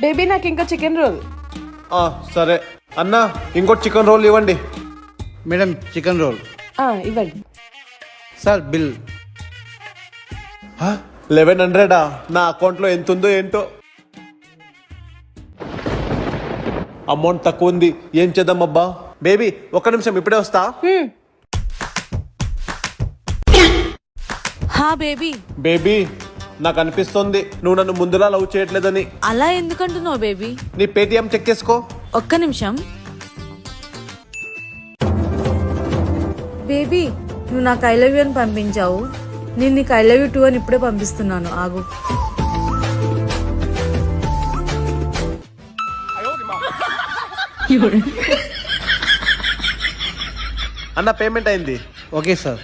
Baby నాకు ఇంకా chicken roll. సరే అన్న, ఇంకోటి చికెన్ రోల్ ఇవ్వండి. Madam chicken roll. ఇవ్వండి. Sir bill. 1100 నా అకౌంట్లో ఎంత ఉందో ఏంటో. అమౌంట్ తక్కువ ఉంది, ఏం చేద్దాం అబ్బా. బేబీ ఒక్క నిమిషం, ఇప్పుడే వస్తా. హా బేబీ. బేబీ నాకు అనిపిస్తుంది నువ్వు నన్ను ముందులా లవ్ చేయట్లేదని. అలా ఎందుకంటున్నావు బేబీ? నీ పేటిఎం చెక్ చేసుకో. ఒక్క నిమిషం. బేబీ నువ్వు నాకు ఐ లవ్ యూ అని పంపించావు, నేను నీకు ఐ లవ్ యూ టూ అని ఇప్పుడే పంపిస్తున్నాను, ఆగు. అన్న పేమెంట్ అయింది. Okay sir.